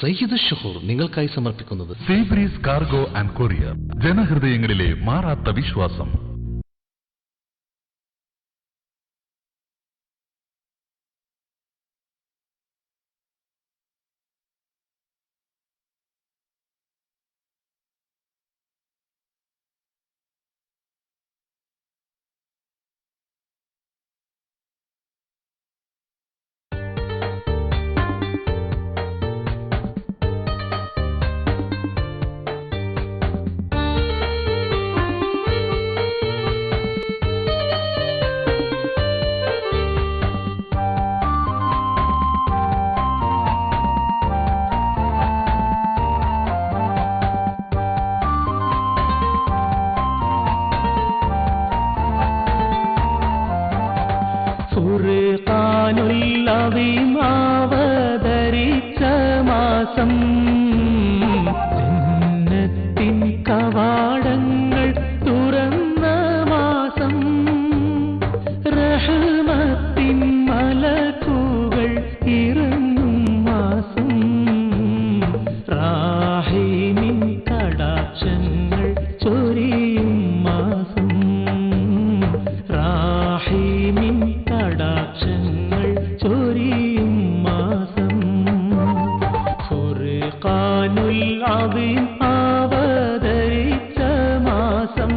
സയ്യിദ് ഷുഹൂർ നിങ്ങൾക്കായി സമർപ്പിക്കുന്നത് സീബ്രീസ് cargo and courier, ജനഹൃദയങ്ങളിലെ മാറാത്ത വിശ്വാസം. അവതരിച്ച മാസം, ജന്നത്തിൻ കവാടങ്ങൾ തുറന്ന മാസം, റഹ്മത്തിൻ മലക്കുകൾ ഇറങ്ങും മാസം, റാഹീമിൻ കടാക്ഷങ്ങൾ ചൊരിയും മാസം, റാഹീമിൻ കടാക്ഷങ്ങൾ ചൊരിയും മാസം, ഫുർഖാനുൽ അദീം അവതരിച്ച മാസം,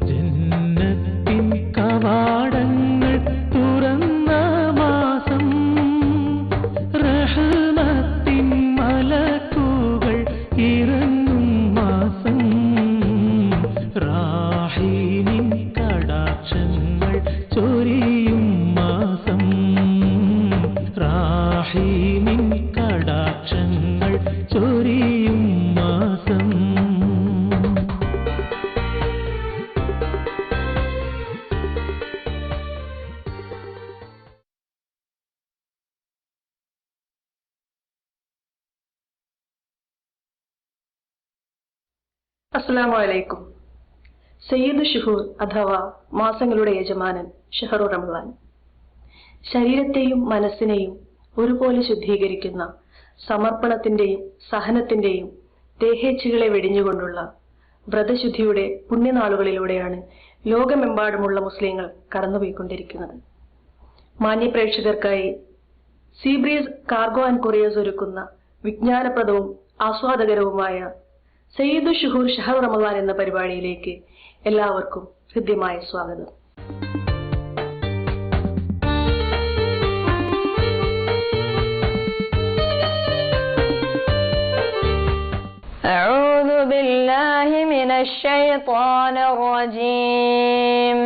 ജന്നത്തിൻ കവാടങ്ങൾ തുറന്ന മാസം, റഹ്മത്തിൻ മലക്കുകൾ ഇറങ്ങും മാസം, റാഹീമിൻ കടാക്ഷങ്ങൾ ചൊരിയും മാസം, റാഹീമിൻ കടാക്ഷങ്ങൾ ചൊരിയും മാസം. അസ്സലാമു അലൈക്കും. സയ്യിദ് ഷുഹൂർ അഥവാ മാസങ്ങളുടെ യജമാനൻ ഷഹറു റമളാൻ, ശരീരത്തെയും മനസ്സിനെയും ഒരുപോലെ ശുദ്ധീകരിക്കുന്ന സമർപ്പണത്തിന്റെയും സഹനത്തിന്റെയും ദേഹേച്ഛകളെ വെടിഞ്ഞുകൊണ്ടുള്ള വ്രതശുദ്ധിയുടെ പുണ്യനാളുകളിലൂടെയാണ് ലോകമെമ്പാടുമുള്ള മുസ്ലിങ്ങൾ കടന്നുപോയിക്കൊണ്ടിരിക്കുന്നത്. മാന്യ പ്രേക്ഷകർക്കായി സീബ്രീസ് കാർഗോ ആൻഡ് കൊറിയേഴ്സ് ഒരുക്കുന്ന വിജ്ഞാനപ്രദവും ആസ്വാദകരവുമായ സയ്യിദ് ഷുഹൂർ ഷഹർ റമളാൻ എന്ന പരിപാടിയിലേക്ക് എല്ലാവർക്കും ഹൃദ്യമായ സ്വാഗതം. أعوذ بالله من الشيطان الرجيم.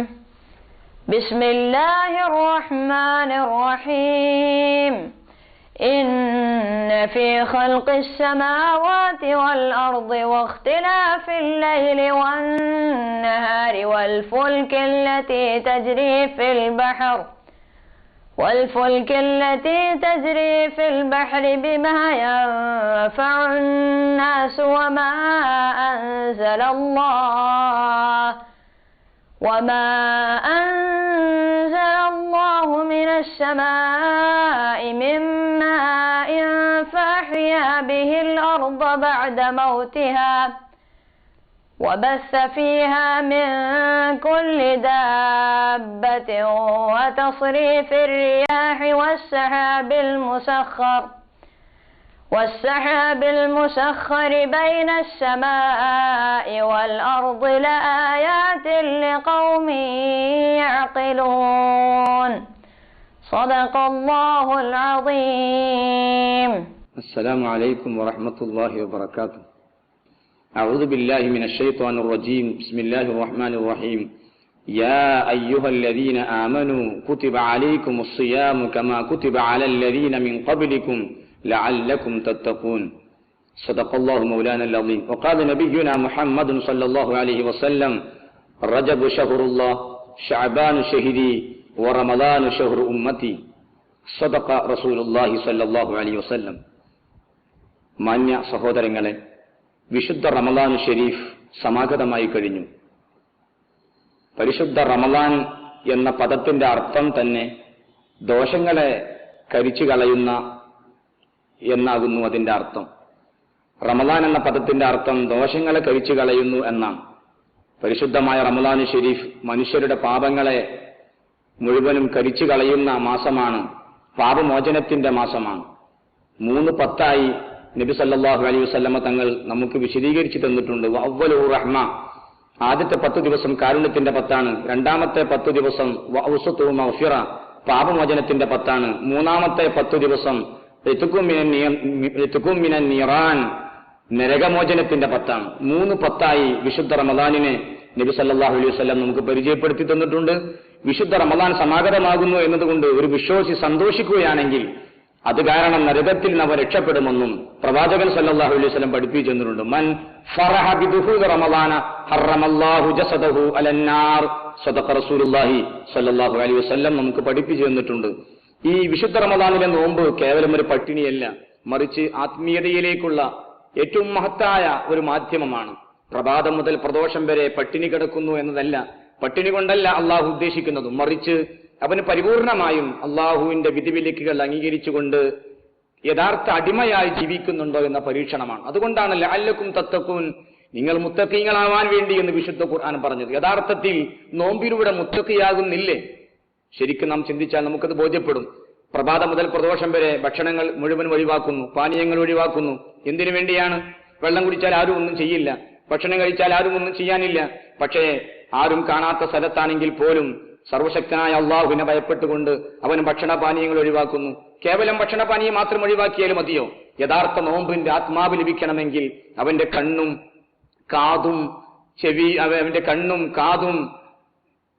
بسم الله الرحمن الرحيم. إن في خلق السماوات والأرض واختلاف الليل والنهار والفلك التي تجري في البحر بما ينفع الناس وما أنزل الله من السماء من ماء فأحيا به الأرض بعد موتها وبث فيها من كل دابة وتصريف الرياح والسحاب المسخر بين السماء والأرض لآيات لقوم يعقلون. صدق الله العظيم. السلام عليكم ورحمة الله وبركاته. أعوذ بالله من الشيطان الرجيم. بسم الله الرحمن الرحيم. يا أيها الذين آمنوا كتب عليكم الصيام كما كتب على الذين من قبلكم لعلكم تتقون. صدق الله مولانا العظيم. وقال نبينا محمد صلى الله عليه وسلم: رجب شهر الله، شعبان شهري، ورمضان شهر أمتي. صدق رسول الله صلى الله عليه وسلم. മാന്യ സഹോദരങ്ങളെ, വിശുദ്ധ റമളാൻ ഷരീഫ് സമാഗതമായി കഴിഞ്ഞു. പരിശുദ്ധ റമളാൻ എന്ന പദത്തിന്റെ അർത്ഥം തന്നെ ദോഷങ്ങളെ കരിച്ചു കളയുന്ന, എന്നാകുന്നു അതിന്റെ അർത്ഥം. റമദാൻ എന്ന പദത്തിന്റെ അർത്ഥം ദോഷങ്ങളെ കഴിച്ചു കളയുന്നു എന്നാണ്. പരിശുദ്ധമായ റമദാൻ ഷെരീഫ് മനുഷ്യരുടെ പാപങ്ങളെ മുഴുവനും കരിച്ചു കളയുന്ന മാസമാണ്, പാപമോചനത്തിന്റെ മാസമാണ്. 3 10 നബി സല്ലല്ലാഹു അലൈഹി വസല്ലമ തങ്ങൾ നമുക്ക് വിശദീകരിച്ചു തന്നിട്ടുണ്ട്. അവ്വലുഹു റഹ്മ, ആദ്യത്തെ 10 ദിവസം കാരുണ്യത്തിന്റെ 10 രണ്ടാമത്തെ 10 ദിവസം വഅവ്സതുഹു മഗ്ഫിറ, പാപമോചനത്തിന്റെ 10 മൂന്നാമത്തെ 10 ദിവസം ഇത്ഖും മിനൻ നീറാൻ, നരകമോചനത്തിന്റെ 10 3 10 വിശുദ്ധ റമദാനിനെ നബി സല്ലല്ലാഹു അലൈഹി വസല്ലം നമുക്ക് പരിചയപ്പെടുത്തി തന്നിട്ടുണ്ട്. വിശുദ്ധ റമദാൻ സമാഗതമാകുന്നു എന്നതുകൊണ്ട് ഒരു വിശ്വാസി സന്തോഷിക്കുകയാണെങ്കിൽ അത് കാരണം നരകത്തിൽ നിന്ന് അവൻ രക്ഷപ്പെടുമെന്നും പ്രവാചകൻ സല്ലല്ലാഹു അലൈഹി വസല്ലം പഠിപ്പിച്ചു തന്നിട്ടുണ്ട്. മൻ ഫറഹ ബിദുഖൂൽ റമദാന ഹറമല്ലാഹു ജസദഹു അലന്നാർ, സദഖ റസൂലുള്ളാഹി സല്ലല്ലാഹു അലൈഹി വസല്ലം നമുക്ക് പഠിപ്പിച്ചു തന്നിട്ടുണ്ട്. ഈ വിശുദ്ധ റമദാനിലെ നോമ്പ് കേവലം ഒരു പട്ടിണിയല്ല, മറിച്ച് ആത്മീയതയിലേക്കുള്ള ഏറ്റവും മഹത്തായ ഒരു മാധ്യമമാണ്. പ്രഭാതം മുതൽ പ്രദോഷം വരെ പട്ടിണി കിടക്കുന്നു എന്നതല്ല, പട്ടിണി കൊണ്ടല്ല അള്ളാഹു ഉദ്ദേശിക്കുന്നതും, മറിച്ച് അവന് പരിപൂർണമായും അള്ളാഹുവിന്റെ വിധിവിലക്കുകൾ അംഗീകരിച്ചുകൊണ്ട് യഥാർത്ഥ അടിമയായി ജീവിക്കുന്നുണ്ടോ എന്ന പരീക്ഷണമാണ്. അതുകൊണ്ടാണ് ലഅല്ലക്കും തത്തഖൂൻ, നിങ്ങൾ മുത്തഖീങ്ങളാവാൻ വേണ്ടി എന്ന് വിശുദ്ധ ഖുർആൻ പറഞ്ഞത്. യഥാർത്ഥത്തിൽ നോമ്പിലൂടെ മുത്തഖിയാകുന്നില്ലേ? ശരിക്കും നാം ചിന്തിച്ചാൽ നമുക്കത് ബോധ്യപ്പെടും. പ്രഭാതം മുതൽ പ്രദോഷം വരെ ഭക്ഷണങ്ങൾ മുഴുവൻ ഒഴിവാക്കുന്നു, പാനീയങ്ങൾ ഒഴിവാക്കുന്നു. എന്തിനു വേണ്ടിയാണ്? വെള്ളം കുടിച്ചാൽ ആരും ഒന്നും ചെയ്യില്ല, ഭക്ഷണം കഴിച്ചാൽ ആരും ഒന്നും ചെയ്യാനില്ല. പക്ഷേ ആരും കാണാത്ത സ്ഥലത്താണെങ്കിൽ പോലും സർവശക്തനായ അള്ളാഹുവിനെ ഭയപ്പെട്ടുകൊണ്ട് അവൻ ഭക്ഷണപാനീയങ്ങൾ ഒഴിവാക്കുന്നു. കേവലം ഭക്ഷണപാനീയം മാത്രം ഒഴിവാക്കിയാലും മതിയോ? യഥാർത്ഥ നോമ്പിന്റെ ആത്മാവ് ലഭിക്കണമെങ്കിൽ അവന്റെ കണ്ണും കാതും അവന്റെ കണ്ണും കാതും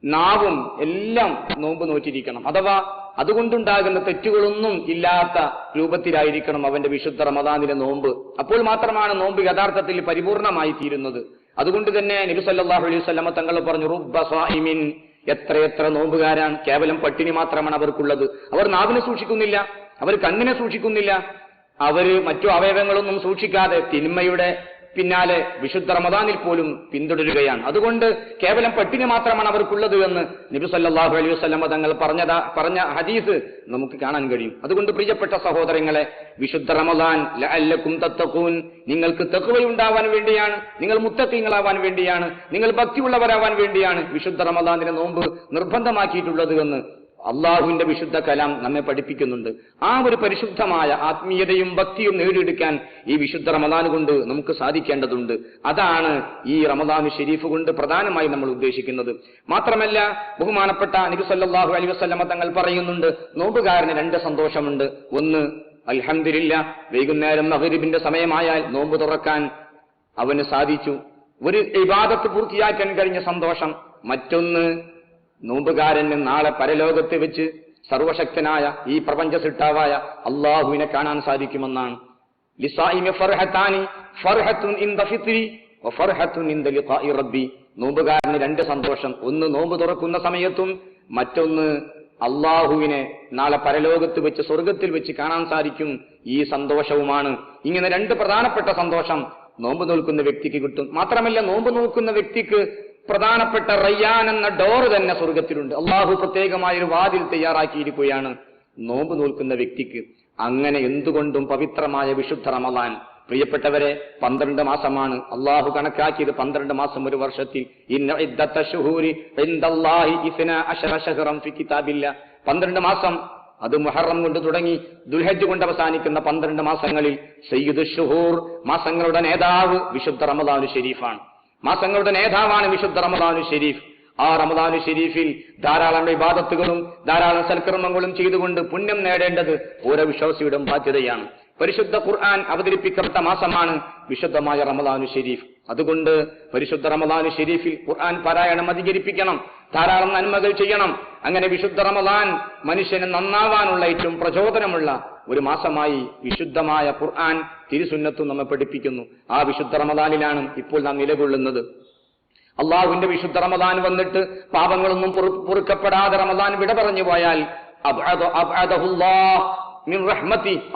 നാവും എല്ലാം നോമ്പ് നോറ്റിരിക്കണം. അഥവാ അതുകൊണ്ടുണ്ടാകുന്ന തെറ്റുകളൊന്നും ഇല്ലാത്ത രൂപത്തിലായിരിക്കണം അവന്റെ വിശുദ്ധ റമദാനിലെ നോമ്പ്. അപ്പോൾ മാത്രമാണ് നോമ്പ് യഥാർത്ഥത്തിൽ പരിപൂർണമായി തീരുന്നത്. അതുകൊണ്ട് തന്നെ നബി സല്ലല്ലാഹു അലൈഹി വസല്ലമ തങ്ങൾ പറഞ്ഞു, റുബ്ബ സായിമിൻ, എത്രയെത്ര നോമ്പുകാരാണ്, കേവലം പട്ടിണി മാത്രമാണ് അവർക്കുള്ളത്. അവർ നാവിനെ സൂക്ഷിക്കുന്നില്ല, അവർ കണ്ണിനെ സൂക്ഷിക്കുന്നില്ല, അവര് മറ്റു അവയവങ്ങളൊന്നും സൂക്ഷിക്കാതെ തിന്മയുടെ പിന്നാലെ വിശുദ്ധ റമദാനിൽ പോലും പിന്തുടരുകയാണ്. അതുകൊണ്ട് കേവലം പട്ടിണി മാത്രമാണ് അവർക്കുള്ളത് എന്ന് നബി സല്ലല്ലാഹു അലൈഹി വസല്ലമ തങ്ങൾ പറഞ്ഞ ഹദീസ് നമുക്ക് കാണാൻ കഴിയും. അതുകൊണ്ട് പ്രിയപ്പെട്ട സഹോദരങ്ങളെ, വിശുദ്ധ റമദാൻ ലഅല്ലക്കും തത്തഖൂൻ, നിങ്ങൾക്ക് തഖ്വയുണ്ടാവാൻ വേണ്ടിയാണ്, നിങ്ങൾ മുത്തഖീങ്ങളാവാൻ വേണ്ടിയാണ്, നിങ്ങൾ ഭക്തിയുള്ളവരാവാൻ വേണ്ടിയാണ് വിശുദ്ധ റമദാനിലെ നോമ്പ് നിർബന്ധമാക്കിയിട്ടുള്ളത് എന്ന് അള്ളാഹുവിന്റെ വിശുദ്ധ കലാം നമ്മെ പഠിപ്പിക്കുന്നുണ്ട്. ആ ഒരു പരിശുദ്ധമായ ആത്മീയതയും ഭക്തിയും നേടിയെടുക്കാൻ ഈ വിശുദ്ധ റമദാൻ കൊണ്ട് നമുക്ക് സാധിക്കേണ്ടതുണ്ട്. അതാണ് ഈ റമദാൻ ഷെരീഫ് കൊണ്ട് പ്രധാനമായി നമ്മൾ ഉദ്ദേശിക്കുന്നത്. മാത്രമല്ല, ബഹുമാനപ്പെട്ട നബി സല്ലല്ലാഹു അലൈഹി വസല്ലമ തങ്ങൾ പറയുന്നുണ്ട്, നോമ്പുകാരന് 2 സന്തോഷമുണ്ട്. ഒന്ന്, അൽഹംദുലില്ലാ, വൈകുന്നേരം മഗ്രിബിന്റെ സമയമായാൽ നോമ്പ് തുറക്കാൻ അവന് സാധിച്ചു, ഒരു ഇബാദത്ത് പൂർത്തിയാക്കാൻ കഴിഞ്ഞ സന്തോഷം. മറ്റൊന്ന്, നോമ്പുകാരന് നാളെ പരലോകത്ത് വെച്ച് സർവശക്തനായ ഈ പ്രപഞ്ച സിട്ടാവായ അള്ളാഹുവിനെ കാണാൻ സാധിക്കുമെന്നാണ്. ലിസായിമി ഫർഹത്താനി, ഫർഹത്തുൻ ഇൻദ ഫിത്രി വഫർഹത്തുൻ ഇൻദ ലിഖാഇ റബ്ബി. നോമ്പുകാരന് 2 സന്തോഷം, ഒന്ന് നോമ്പ് തുറക്കുന്ന സമയത്തും മറ്റൊന്ന് അള്ളാഹുവിനെ നാളെ പരലോകത്ത് വെച്ച് സ്വർഗത്തിൽ വെച്ച് കാണാൻ സാധിക്കും. ഈ സന്തോഷവുമാണ്. ഇങ്ങനെ 2 പ്രധാനപ്പെട്ട സന്തോഷം നോമ്പ് നോൽക്കുന്ന വ്യക്തിക്ക് കിട്ടും. മാത്രമല്ല, നോമ്പ് നോക്കുന്ന വ്യക്തിക്ക് പ്രധാനപ്പെട്ട റയ്യാൻ എന്ന ഡോർ തന്നെ സ്വർഗത്തിലുണ്ട്. അള്ളാഹു പ്രത്യേകമായൊരു വാതിൽ തയ്യാറാക്കിയിരിക്കുകയാണ് നോമ്പ് നോൽക്കുന്ന വ്യക്തിക്ക്. അങ്ങനെ എന്തുകൊണ്ടും പവിത്രമായ വിശുദ്ധ റമദാൻ, പ്രിയപ്പെട്ടവരെ, 12 മാസമാണ് അള്ളാഹു കണക്കാക്കിയത്. 12 മാസം ഒരു വർഷത്തിൽ. ഇന്ന ഇദ്ദത്ത ശുഹൂരി ഇൻദല്ലാഹി 12 ശഹ്റൻ ഫി കിതാബില്ലാ. 12 മാസം, അത് മുഹറം കൊണ്ട് തുടങ്ങി ദുൽഹജ്ജ് കൊണ്ട് അവസാനിക്കുന്ന 12 മാസങ്ങളിൽ സയ്യിദു ശുഹൂർ, മാസങ്ങളുടെ നേതാവ് വിശുദ്ധ റമദാൻ ഷെരീഫാണ്. മാസങ്ങളുടെ നേതാവാണ് വിശുദ്ധ റമദാൻ ഷെരീഫ്. ആ റമദാൻ ഷെരീഫിൽ ധാരാളം ഇബാദത്തുകളും ധാരാളം സൽക്കർമ്മങ്ങളും ചെയ്തുകൊണ്ട് പുണ്യം നേടേണ്ടത് ഓരോ വിശ്വാസിയുടെ ബാധ്യതയാണ്. പരിശുദ്ധ ഖുർആൻ അവതരിപ്പിക്കപ്പെട്ട മാസമാണ് വിശുദ്ധമായ റമദാൻ ഷെരീഫ്. അതുകൊണ്ട് പരിശുദ്ധ റമദാൻ ഷെരീഫിൽ ഖുർആൻ പാരായണം അധികരിപ്പിക്കണം, ധാരാളം നന്മകൾ ചെയ്യണം. അങ്ങനെ വിശുദ്ധ റമദാൻ മനുഷ്യന് നന്നാവാനുള്ള ഏറ്റവും പ്രചോദനമുള്ള ഒരു മാസമായി വിശുദ്ധമായ ഖുർആൻ തിരുസുന്നത്തും നമ്മെ പഠിപ്പിക്കുന്നു. ആ വിശുദ്ധ റമദാനിലാണ് ഇപ്പോൾ നാം നിലകൊള്ളുന്നത്. അള്ളാഹുവിന്റെ വിശുദ്ധ റമദാൻ വന്നിട്ട് പാപങ്ങളൊന്നും പൊറുക്കപ്പെടാതെ റമദാൻ വിട പറഞ്ഞു പോയാൽ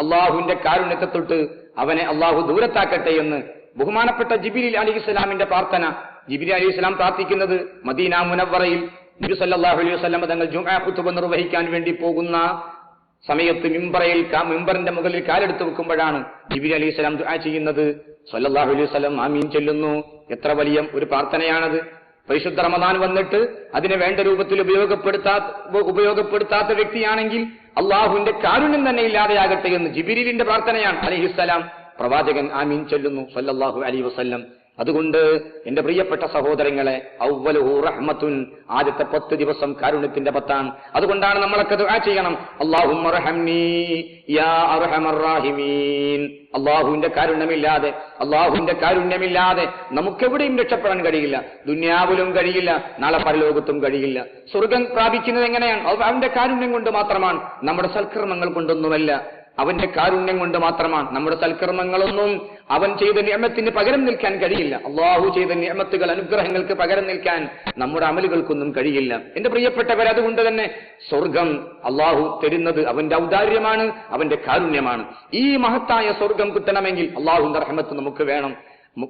അള്ളാഹുവിന്റെ കാരുണ്യത്തെ തൊട്ട് അവനെ അള്ളാഹു ദൂരത്താക്കട്ടെ എന്ന് ബഹുമാനപ്പെട്ട ജിബ്രീൽ അലൈഹിസ്സലാമിന്റെ പ്രാർത്ഥന. ജിബ്രീൽ അലൈഹിസ്സലാം പ്രാർത്ഥിക്കുന്നത് മദീന മുനവ്വറയിൽ നബി സല്ലല്ലാഹു അലൈഹി വസല്ലം തങ്ങൾ ജുമുഅ ഖുതുബ നിർവഹിക്കാൻ വേണ്ടി പോകുന്ന സമയത്ത് മിമ്പറിന്റെ മുകളിൽ കാലെടുത്ത് വെക്കുമ്പോഴാണ് ജിബ്രീൽ അലൈഹിസ്സലാം ദുആ ചെയ്യുന്നത്. സ്വല്ലല്ലാഹു അലൈഹി വസല്ലം ആമീൻ ചൊല്ലുന്നു. എത്ര വലിയ ഒരു പ്രാർത്ഥനയാണത്! പരിശുദ്ധ റമദാൻ വന്നിട്ട് അതിനെ വേണ്ട രൂപത്തിൽ ഉപയോഗപ്പെടുത്താത്ത വ്യക്തിയാണെങ്കിൽ അള്ളാഹുവിന്റെ കാരുണ്യം തന്നെ ഇല്ലാതെയാകട്ടെ എന്ന് ജിബ്രീലിന്റെ പ്രാർത്ഥനയാണ് അലൈഹിസ്സലാം. പ്രവാചകൻ ആമീൻ ചൊല്ലുന്നു സ്വല്ലല്ലാഹു അലൈഹി വസല്ലം. അതുകൊണ്ട് എന്റെ പ്രിയപ്പെട്ട സഹോദരങ്ങളെ, അവ്വലുഹു റഹ്മത്തുൻ, ആദ്യത്തെ 10 ദിവസം കാരുണ്യത്തിന്റെ 10ആണ്. അതുകൊണ്ടാണ് നമ്മളൊക്കെ ദുആ ചെയ്യണം, അല്ലാഹുമ്മ റഹംനി യാ അർഹമർ റഹീമീൻ. അള്ളാഹുവിന്റെ കാരുണ്യമില്ലാതെ നമുക്കെവിടെയും രക്ഷപ്പെടാൻ കഴിയില്ല. ദുനിയാവിലും കഴിയില്ല, നാളെ പരലോകത്തും കഴിയില്ല. സ്വർഗം പ്രാപിക്കുന്നത് എങ്ങനെയാണ്? അവന്റെ കാരുണ്യം കൊണ്ട് മാത്രമാണ്, നമ്മുടെ സൽക്കർമ്മങ്ങൾ കൊണ്ടൊന്നുമല്ല. അവന്റെ കാരുണ്യം കൊണ്ട് മാത്രമാണ്. നമ്മുടെ സൽക്കർമ്മങ്ങളൊന്നും അവൻ ചെയ്ത നിഅമത്തിന് പകരം നിൽക്കാൻ കഴിയില്ല. അള്ളാഹു ചെയ്ത നിഅമത്തുകൾ, അനുഗ്രഹങ്ങൾക്ക് പകരം നിൽക്കാൻ നമ്മുടെ അമലുകൾക്കൊന്നും കഴിയില്ല. എന്റെ പ്രിയപ്പെട്ടവർ, അതുകൊണ്ട് തന്നെ സ്വർഗം അള്ളാഹു തരുന്നത് അവന്റെ ഔദാര്യമാണ്, അവന്റെ കാരുണ്യമാണ്. ഈ മഹത്തായ സ്വർഗം കിട്ടണമെങ്കിൽ അള്ളാഹുവിന്റെ റഹ്മത്ത് നമുക്ക് വേണം.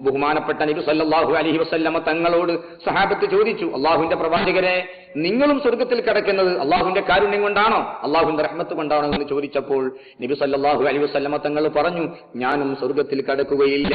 ബഹുമാനപ്പെട്ട നബി സല്ലല്ലാഹു അലൈഹി വസല്ലമ തങ്ങളോട് സഹാബത്ത് ചോദിച്ചു, അള്ളാഹുവിന്റെ പ്രവാചകരെ, നിങ്ങളും സ്വർഗത്തിൽ കിടക്കുന്നത് അള്ളാഹുവിന്റെ കാരുണ്യം കൊണ്ടാണോ അള്ളാഹുവിന്റെ റഹ്മത്ത് കൊണ്ടാണോ എന്ന് ചോദിച്ചപ്പോൾ നബി സല്ലല്ലാഹു അലൈഹി വസല്ലമ തങ്ങൾ പറഞ്ഞു, ഞാനും സ്വർഗത്തിൽ കിടക്കുകയില്ല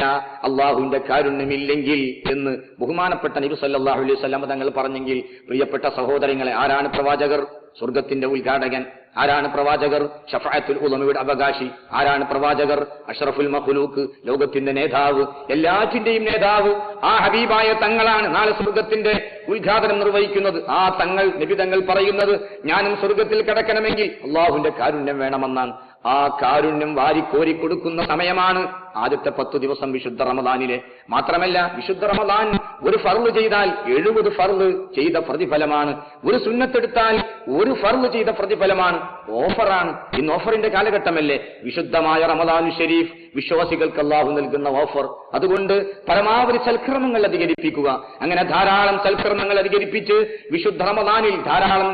അള്ളാഹുവിന്റെ കാരുണ്യമില്ലെങ്കിൽ എന്ന് ബഹുമാനപ്പെട്ട നബി സല്ലല്ലാഹു അലൈഹി വസല്ലമ തങ്ങൾ പറഞ്ഞെങ്കിൽ, പ്രിയപ്പെട്ട സഹോദരങ്ങളെ, ആരാണ് പ്രവാചകർ? സ്വർഗത്തിന്റെ ഉദ്ഘാടകൻ. ആരാണ് പ്രവാചകർ? ശഫാഅത്തുൽ ഉലമയുടെ അവകാശി. ആരാണ് പ്രവാചകർ? അഷ്റഫുൽ മഖ്ലൂഖ്, ലോകത്തിന്റെ നേതാവ്, എല്ലാറ്റിന്റെയും നേതാവ്. ആ ഹബീബായ തങ്ങളാണ് നാളെ സ്വർഗത്തിന്റെ ഉദ്ഘാടനം നിർവഹിക്കുന്നത്. ആ തങ്ങൾ, നബി തങ്ങൾ പറയുന്നത്, ഞാനും സ്വർഗത്തിൽ കിടക്കണമെങ്കിൽ അള്ളാഹുവിന്റെ കാരുണ്യം വേണമെന്നാണ്. ആ കാരുണ്യം വാരിക്കോരി കൊടുക്കുന്ന സമയമാണ് ആദ്യത്തെ 10 ദിവസം വിശുദ്ധ റമദാനിലെ. മാത്രമല്ല, വിശുദ്ധ റമദാൻ ഒരു ഫർള് ചെയ്താൽ 70 ഫർള് ചെയ്ത പ്രതിഫലമാണ്. ഒരു സുന്നത്തെടുത്താൽ 1 ഫർള് ചെയ്ത പ്രതിഫലമാണ്. ഓഫറാണ്. ഇന്ന് ഓഫറിന്റെ കാലഘട്ടമല്ലേ? വിശുദ്ധമായ റമദാൻ ഷരീഫ് വിശ്വാസികൾക്ക് അല്ലാഹു നൽകുന്ന ഓഫർ. അതുകൊണ്ട് പരമാവധി സൽക്കർമ്മങ്ങൾ അധികരിപ്പിക്കുക. അങ്ങനെ ധാരാളം സൽക്കർമ്മങ്ങൾ അധികരിപ്പിച്ച് വിശുദ്ധ റമദാനിൽ ധാരാളം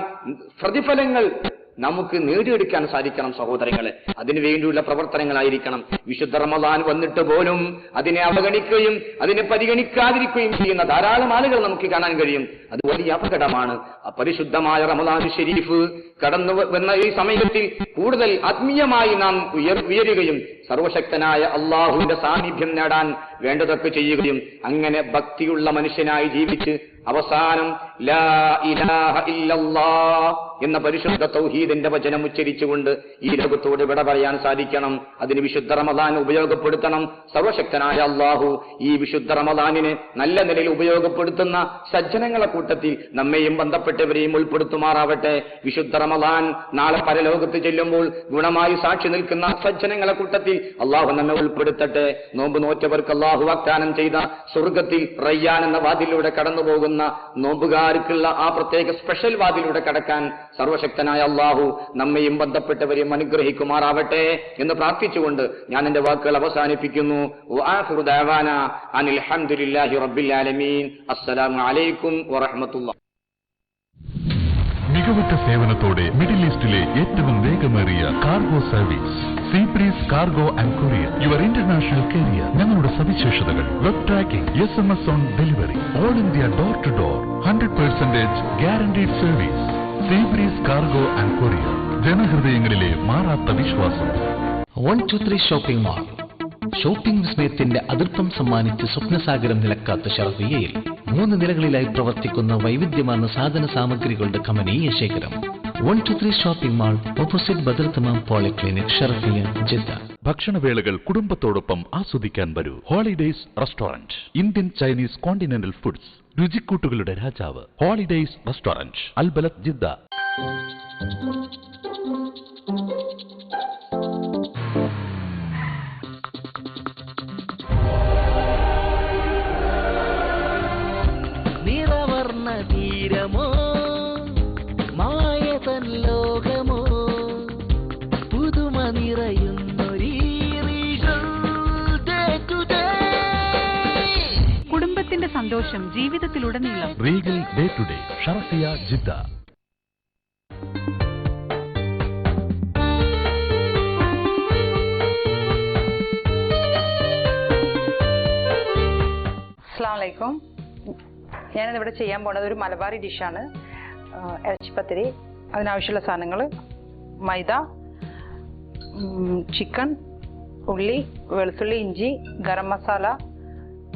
പ്രതിഫലങ്ങൾ നമുക്ക് നേടിയെടുക്കാൻ സാധിക്കണം സഹോദരങ്ങളെ. അതിനുവേണ്ടിയുള്ള പ്രവർത്തനങ്ങളായിരിക്കണം. വിശുദ്ധ റമദാൻ വന്നിട്ട് പോലും അതിനെ അവഗണിക്കുകയും അതിനെ പരിഗണിക്കാതിരിക്കുകയും ചെയ്യുന്ന ധാരാളം ആളുകൾ നമുക്ക് കാണാൻ കഴിയും. അത് വലിയ അപകടമാണ്. പരിശുദ്ധമായ റമദാൻ ഷരീഫ് കടന്നു വന്ന ഈ സമയത്തിൽ കൂടുതൽ ആത്മീയമായി നാം ഉയരുകയും സർവശക്തനായ അള്ളാഹുവിന്റെ സാന്നിധ്യം നേടാൻ വേണ്ടതൊക്കെ ചെയ്യുകയും അങ്ങനെ ഭക്തിയുള്ള മനുഷ്യനായി ജീവിച്ച് അവസാനം ലാ ഇലാഹ ഇല്ലല്ലാഹ് എന്ന പരിശുദ്ധ തൗഹീദിന്റെ വചനം ഉച്ചരിച്ചുകൊണ്ട് ഈ ലോകത്തോട് വിട പറയാൻ സാധിക്കണം. അതിന് വിശുദ്ധ റമദാൻ ഉപയോഗപ്പെടുത്തണം. സർവശക്തനായ അള്ളാഹു ഈ വിശുദ്ധ റമദാനിനെ നല്ല നിലയിൽ ഉപയോഗപ്പെടുത്തുന്ന സജ്ജനങ്ങളെ കൂട്ടത്തിൽ നമ്മെയും ബന്ധപ്പെട്ടവരെയും ഉൾപ്പെടുത്തുമാറാവട്ടെ. വിശുദ്ധ റമദാൻ നാളെ പരലോകത്ത് ചെല്ലുമ്പോൾ ഗുണമായി സാക്ഷി നിൽക്കുന്ന സജ്ജനങ്ങളെ കൂട്ടത്തിൽ അള്ളാഹു നമ്മെ ഉൾപ്പെടുത്തട്ടെ. നോമ്പ് നോറ്റവർക്ക് അള്ളാഹു വാഗ്ദാനം ചെയ്ത സ്വർഗത്തിൽ റയ്യാൻ എന്ന വാതിലൂടെ കടന്നു പോകുന്ന നോമ്പുകാർക്കുള്ള ആ പ്രത്യേക സ്പെഷ്യൽ വാതിലൂടെ കടക്കാൻ സർവശക്തനായ അള്ളാഹു നമ്മയും ബന്ധപ്പെട്ടവരെയും അനുഗ്രഹിക്കുമാറാവട്ടെ എന്ന് പ്രാർത്ഥിച്ചുകൊണ്ട് ഞാൻ എന്റെ വാക്കുകൾ അവസാനിപ്പിക്കുന്നു. വആഖിറു ദഅവാനാ അനിൽ ഹംദുലില്ലാഹി റബ്ബിൽ ആലമീൻ. അസ്സലാമു അലൈക്കും വറഹ്മത്തുള്ളാഹി. മികവുറ്റ സേവനത്തോടെ മിഡിൽ ഈസ്റ്റിലെ ഏറ്റവും വേഗമേറിയ cargo service Seabreeze cargo and courier, your international carrier. ഞങ്ങളുടെ സവിശേഷതകൾ: web tracking, SMS on delivery, all India door to door, 100% guaranteed service. Seabreeze cargo and courier, ജനഹൃദയങ്ങളിലെ മാറാത്ത വിശ്വാസം. 123 ഷോപ്പിംഗ് മാൾ. ഷോപ്പിംഗ് വിസ്മയത്തിന്റെ അതിർപ്പം സമ്മാനിച്ച് സ്വപ്നസാഗരം നിലക്കാത്ത ഷറഫിയയിൽ 3 നിലകളിലായി പ്രവർത്തിക്കുന്ന വൈവിധ്യമാർന്ന സാധന സാമഗ്രികളുടെ കമനീയ ശേഖരം. 123 shopping mall, opposite Badar Tamam polyclinic, Sharafiya, Jeddah. ഭക്ഷണവേളകൾ കുടുംബത്തോടൊപ്പം ആസ്വദിക്കാൻ വരൂ. Holidays restaurant, Indian, Chinese, continental foods, രുചിക്കൂട്ടുകളുടെ രാജാവ്. ഹോളിഡേയ്സ് റെസ്റ്റോറന്റ്, അൽബലത്ത്, ജിദ്ദ. നിറവർണ്ണ തീരമോ മായതൻ ലോകമോ പുതുമ നിറയുന്നൊരീ കുടുംബത്തിന്റെ സന്തോഷം ജീവിതത്തിലുടനീളം. Regal day to day, Sharafiya, Jeddah. അസ്സലാമു അലൈക്കും. ഞാനിവിടെ ചെയ്യാൻ പോണത് ഒരു മലബാറി ഡിഷാണ്, ഇറച്ചിപ്പത്തിരി. അതിനാവശ്യമുള്ള സാധനങ്ങൾ: മൈദ, ചിക്കൻ, ഉള്ളി, വെളുത്തുള്ളി, ഇഞ്ചി, ഗരം മസാല,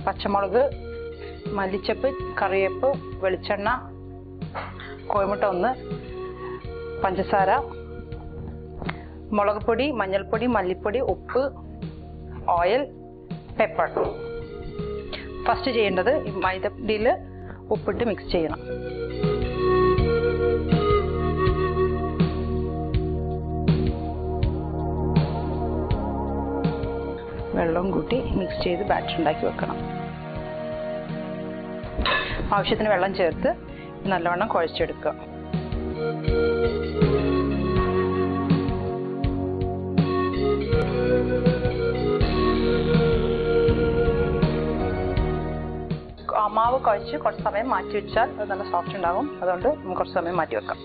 പച്ചമുളക്, മല്ലിച്ചപ്പ്, കറിവേപ്പ്, വെളിച്ചെണ്ണ, കോഴിമുട്ട 1, പഞ്ചസാര, മുളക് പൊടി, മഞ്ഞൾപ്പൊടി, മല്ലിപ്പൊടി, ഉപ്പ്, ഓയിൽ, പെപ്പർ. ഫസ്റ്റ് ചെയ്യേണ്ടത് ഈ മൈദപ്പൊടിയിൽ ഉപ്പിട്ട് മിക്സ് ചെയ്യണം. വെള്ളം കൂട്ടി മിക്സ് ചെയ്ത് ബാറ്റർ ഉണ്ടാക്കി വെക്കണം. ആവശ്യത്തിന് വെള്ളം ചേർത്ത് നല്ലവണ്ണം കുഴച്ചെടുക്കുക. മാവ് കുഴച്ച് കുറച്ച് സമയം മാറ്റി വെച്ചാൽ അത് നല്ല സോഫ്റ്റ് ഉണ്ടാകും. അതുകൊണ്ട് നമുക്ക് കുറച്ച് സമയം മാറ്റി വെക്കാം.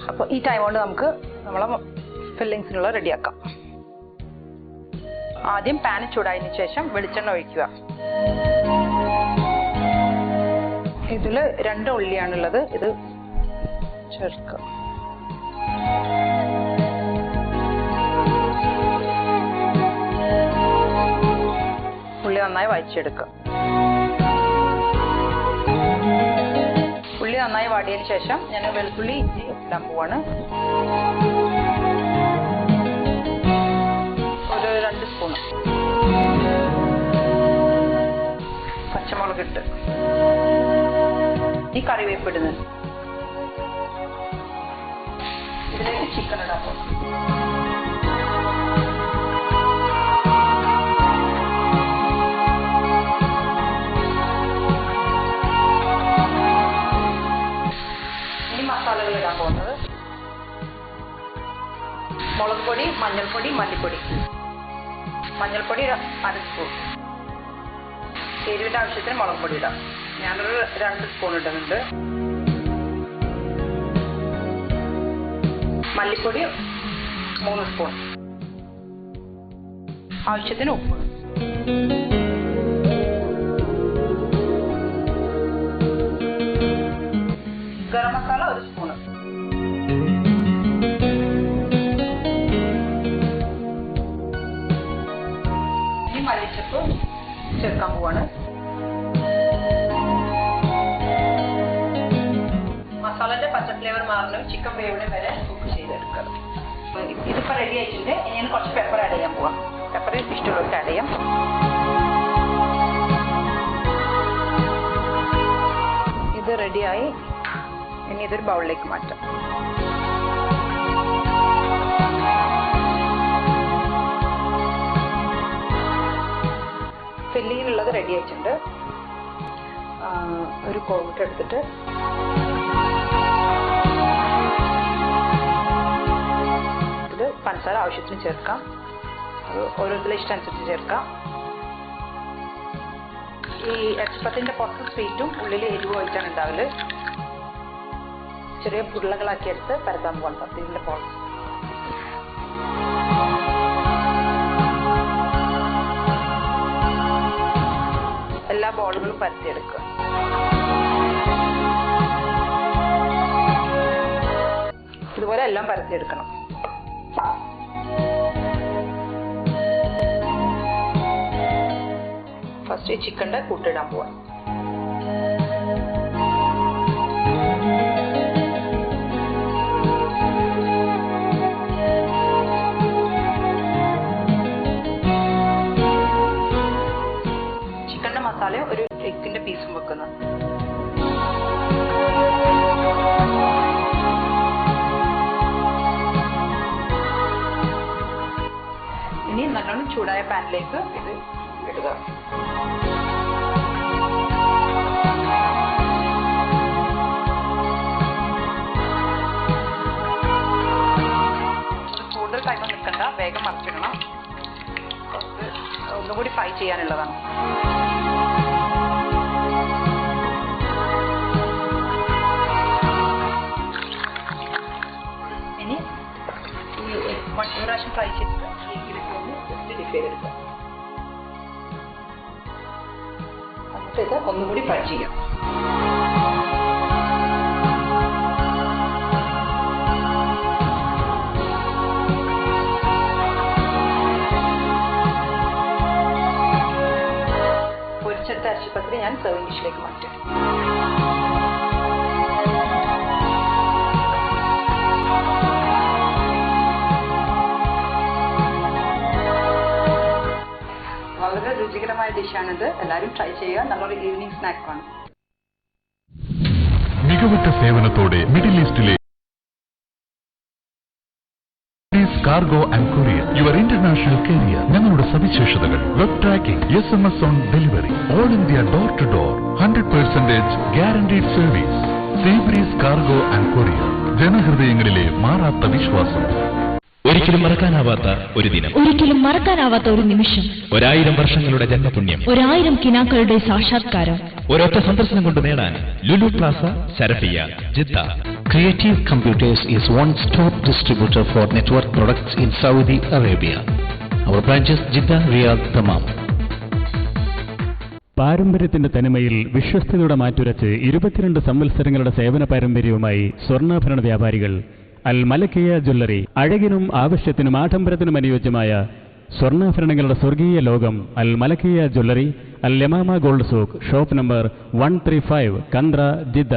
അപ്പോൾ ഈ ടൈം കൊണ്ട് നമുക്ക് നമ്മളെ ഫില്ലിങ്സിനുള്ള റെഡിയാക്കാം. ആദ്യം പാൻ ചൂടായതിനു ശേഷം വെളിച്ചെണ്ണ ഒഴിക്കുക. ഇതിൽ 2 ഉള്ളിയാണുള്ളത്. ഇത് ചേർക്കുക. ഉള്ളി നന്നായി വഴച്ചെടുക്കുക. ഉള്ളി നന്നായി വാടിയതിന് ശേഷം ഞാൻ വെളുത്തുള്ളി ഇഞ്ചി ഇടാൻ പോവാണ്. ഒരു 2 സ്പൂണ് പച്ചമുളക് ഇട്ട് ഈ കറിവേപ്പ് ഇടുന്നത്. ഇതിലേക്ക് ചിക്കൻ ഇടാൻ പോകും. മസാലകൾ ഇടാൻ പോകുന്നത് മുളക് പൊടി, മഞ്ഞൾപ്പൊടി, മല്ലിപ്പൊടി. മഞ്ഞൾപ്പൊടി 1 സ്പൂൺ. എരിവിൻ്റെ ആവശ്യത്തിന് മുളക് പൊടി ഇടാം. ഞാനൊരു 2 സ്പൂൺ ഇടുന്നുണ്ട്. മല്ലിപ്പൊടി 3 സ്പൂൺ. ആവശ്യത്തിന് ഉപ്പ്. ഗരം മസാല 1 സ്പൂൺ. ഈ മല്ലിച്ചപ്പ് ചേർക്കാൻ പോവാണ്. മസാലന്റെ പച്ച ഫ്ലേവർ മാറുന്ന ചിക്കൻ വേവിന് വരെ കുക്ക് ചെയ്തെടുക്കുക. ഇതിപ്പോ റെഡി ആയിട്ടുണ്ട്. ഇനി കുറച്ച് പെപ്പർ ആഡ് ചെയ്യാൻ പോവാം. പെപ്പർ ഇഷ്ടമുള്ളവർക്ക് ആഡ് ചെയ്യാം. ഇത് റെഡിയായി. ഇനി ഇതൊരു ബൗളിലേക്ക് മാറ്റാം. ഫില്ലിങ്ങിനുള്ളത് റെഡി ആയിട്ടുണ്ട്. ഒരു കോഴിമുട്ട എടുത്തിട്ട് ഇത് പഞ്ചസാര ആവശ്യത്തിന് ചേർക്കാം. അത് ഓരോരുത്തരുടെ ഇഷ്ടം അനുസരിച്ച് ചേർക്കാം. ഈ എക്സ്പെർട്ടിന്റെ പുറത്ത് സ്വീറ്റും ഉള്ളിൽ എരിവും ആയിട്ടാണ് ഉണ്ടാവല്. ചെറിയ ഉരുളകളാക്കി എടുത്ത് പരത്താൻ പോകണം. പത്തിരിന്റെ പോള് എല്ലാ ബോളുകളും പരത്തിയെടുക്കുക. ഇതുപോലെ എല്ലാം പരത്തിയെടുക്കണം. ഫസ്റ്റ് ഈ ചിക്കൻ്റെ കൂട്ടിടാൻ പോവാം. ചിക്കൻ്റെ മസാല ഒരു എഗ്ഗിന്റെ പീസും വെക്കുന്നു. ഇനി നല്ലോണം ചൂടായ പാനിലേക്ക് ഇത് ഇടുക. കൂടുതൽ ടൈം നിൽക്കണ്ട, വേഗം മറിച്ചിടണം. ഒന്നുകൂടി ഫ്രൈ ചെയ്യാനുള്ളതാണ്. ഇനി ഒരു പ്രാവശ്യം ഫ്രൈ ചെയ്തിട്ട് ഡിപ്പ് ചെയ്തെടുക്കുക. എന്നിട്ട് ഇത് ഒന്നുകൂടി ഫ്രൈ ചെയ്യാം. ഇതൊക്കെ ഞാൻ സെർവിംഗ് ഡിഷിലേക്ക് മാറ്റും. വളരെ രുചികരമായ ഡിഷാണിത്. എല്ലാവരും ട്രൈ ചെയ്യുക. നല്ലൊരു ഈവനിങ് സ്നാക്കാണ്. മികവുറ്റ സേവനത്തോടെ മിഡിൽ ഈസ്റ്റിലെ cargo and courier your international carrier. ഞങ്ങളുടെ സവിശേഷതകൾ: web tracking, SMS on delivery, all India door to door, 100% guaranteed service. Seabreeze cargo and courier, ജനഹൃദയങ്ങളിലെ മാറാത്ത വിശ്വാസം. ഒരിക്കലും മറക്കാനാവാത്ത ഒരു ദിനം, ഒരിക്കലും മറക്കാനാവാത്ത ഒരു നിമിഷം, 1000 വർഷങ്ങളുടെ ജന്മപുണ്യം, 1000 കിനാക്കളുടെ സാക്ഷാത്കാരം. ഒരൊറ്റ സന്ദർശനം കൊണ്ട് നേടാൻ Lulu plaza, Sharafiya, Jeddah. Creative Computers is one-stop distributor for network products in Saudi Arabia. Our branches Jeddah, Riyadh, Dammam. പാരമ്പര്യത്തിന്റെ തനിമയിൽ വിശ്വസ്തയുടെ മാറ്റുരച്ച് 22 സംവത്സരങ്ങളുടെ സേവന പാരമ്പര്യവുമായി സ്വർണ്ണാഭരണ വ്യാപാരികൾ അൽ മലക്കിയ ജ്വല്ലറി. അഴകിനും ആവശ്യത്തിനും ആഡംബരത്തിനും അനുയോജ്യമായ സ്വർണ്ണാഭരണങ്ങളുടെ സ്വർഗീയ ലോകം Al Malakiya jewellery, Al Yamama gold souk, shop number 135, Kandara, Jeddah.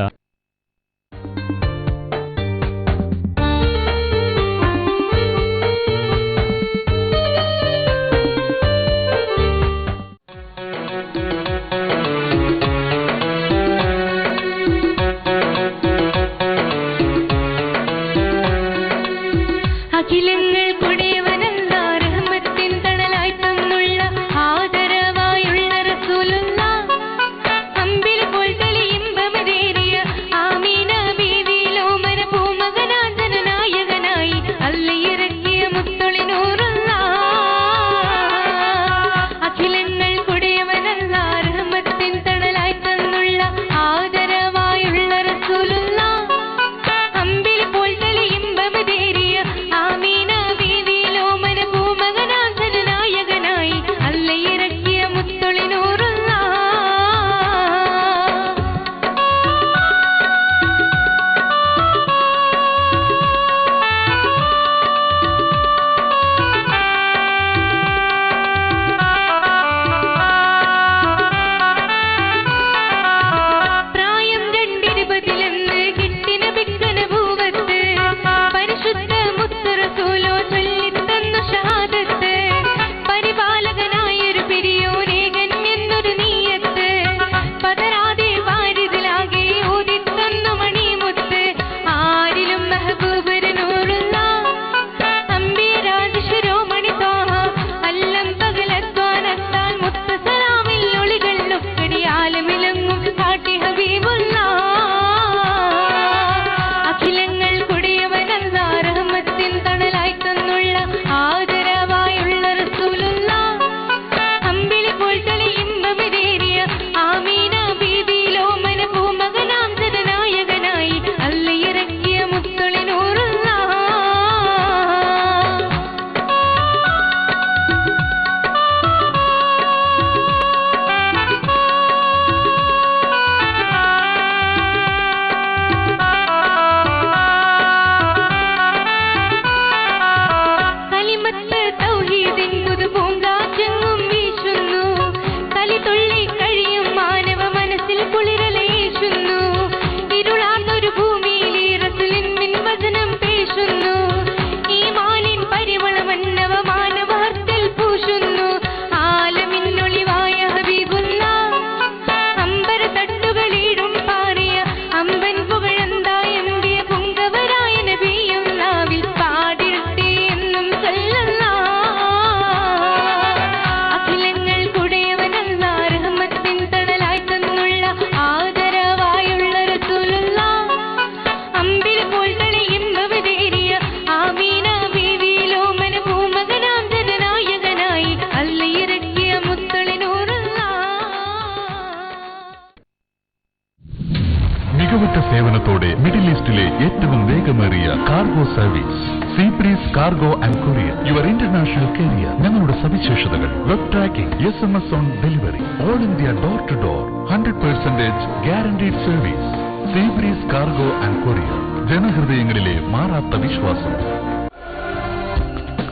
സേവനത്തോടെ മിഡിൽ ഈസ്റ്റിലെ ഏറ്റവും വേഗമേറിയ cargo service. Seabreeze cargo and courier your international carrier. ഞങ്ങളുടെ സവിശേഷതകൾ: web tracking, SMS on delivery, all India door to door, 100% guaranteed service. Seabreeze cargo and courier, ജനഹൃദയങ്ങളിലെ മാറാത്ത വിശ്വാസം.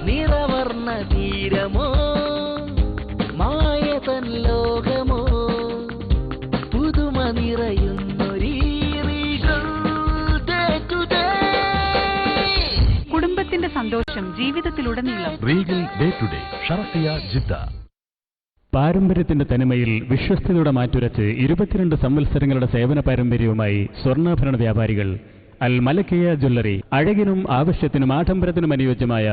നിറവർണ്ണ തീരമോ മായതൻ ലോകമോ ജീവിതത്തിലുടനീളം. Regal day to day, Sharafiya, Jeddah. പാരമ്പര്യത്തിന്റെ തനിമയിൽ വിശ്വസ്തയുടെ മാറ്റുരച്ച് 22 സംവത്സരങ്ങളുടെ സേവന പാരമ്പര്യവുമായി സ്വർണ്ണാഭരണ വ്യാപാരികൾ അൽ മലക്കിയ ജ്വല്ലറി. അഴകിനും ആവശ്യത്തിനും ആഡംബരത്തിനും അനുയോജ്യമായ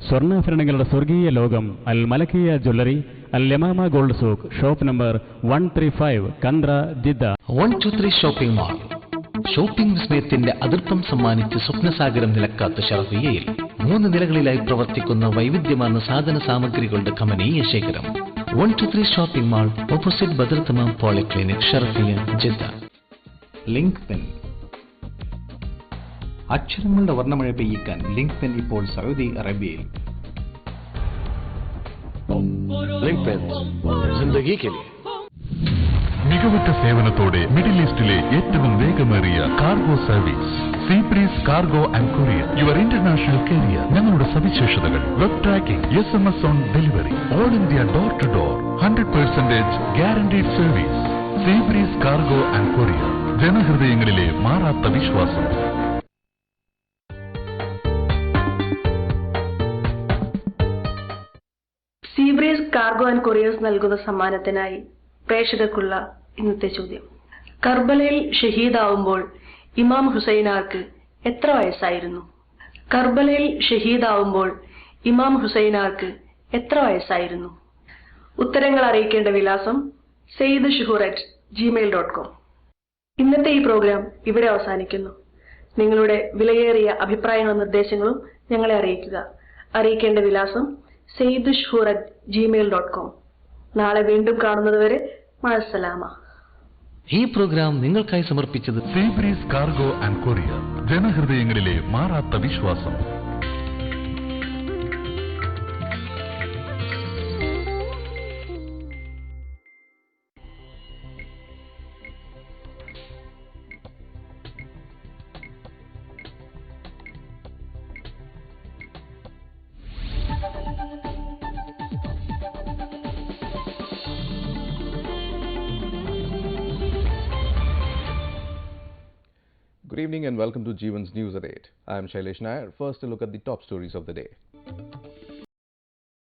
സ്വർണ്ണാഭരണങ്ങളുടെ സ്വർഗീയ ലോകം Al Malakiya jewellery, Al Yamama gold souk, shop number 135, Kandara, Jeddah. 123 shopping mall. Shopping വിസ്മയത്തിന്റെ അതിർപ്പം സമ്മാനിച്ച് സ്വപ്നസാഗരം നിലക്കാത്ത ഷറഫിയയിൽ 3 നിലകളിലായി പ്രവർത്തിക്കുന്ന വൈവിധ്യമാർന്ന സാധന സാമഗ്രികളുടെ കമനീയ ശേഖരം. 123 shopping mall, opposite Badar Tamam polyclinic, Sharafiya, Jeddah. Link pen. അക്ഷരങ്ങളുടെ വർണ്ണമഴ പെയ്യിക്കാൻ ലിങ്ക് പെൻ ഇപ്പോൾ സൗദി അറേബ്യയിൽ. ലിങ്ക് പെൻ, ജിന്ദഗി കെ ലിയേ. മികവുറ്റ സേവനത്തോടെ മിഡിൽ ഈസ്റ്റിലെ ഏറ്റവും വേഗമേറിയ cargo service Seabreeze cargo and courier, your international carrier. ഞങ്ങളുടെ സവിശേഷതകൾ: web tracking, SMS on delivery, all India door to door, 100% guaranteed service. Seabreeze cargo and courier, ജനഹൃദയങ്ങളിലെ മാറാത്ത വിശ്വാസം. സീബ്രീസ് കാർഗോ ആൻഡ് കൊറിയേഴ്സ് നൽകുന്ന സമ്മാനത്തിനായി പ്രേക്ഷകർക്കുള്ള ഇന്നത്തെ ചോദ്യം: കർബലയിൽ ഷഹീദാവുമ്പോൾ ഇമാം ഹുസൈനാർക്ക് എത്ര വയസ്സായിരുന്നു? കർബലയിൽ ഷഹീദാവുമ്പോൾ ഇമാം ഹുസൈനാർക്ക് എത്ര വയസ്സായിരുന്നു? ഉത്തരങ്ങൾ അറിയിക്കേണ്ട വിലാസം sayyidshhur@gmail.com. ഇന്നത്തെ ഈ പ്രോഗ്രാം ഇവിടെ അവസാനിക്കുന്നു. നിങ്ങളുടെ വിലയേറിയ അഭിപ്രായങ്ങളും നിർദ്ദേശങ്ങളും ഞങ്ങളെ അറിയിക്കുക. അറിയിക്കേണ്ട വിലാസം sayyidshhur@gmail.com. നാളെ വീണ്ടും കാണുന്നതുവരെ മഅസ്സലാമ. ഈ പ്രോഗ്രാം നിങ്ങൾക്കായി സമർപ്പിച്ചത് സീബ്രീസ് കാർഗോ ആൻഡ് കൊറിയർ, ജനഹൃദയങ്ങളിലെ മാറാത്ത വിശ്വാസം. Good evening and welcome to Jeevan's News at 8. I am Shailesh Nair. First, a look at the top stories of the day.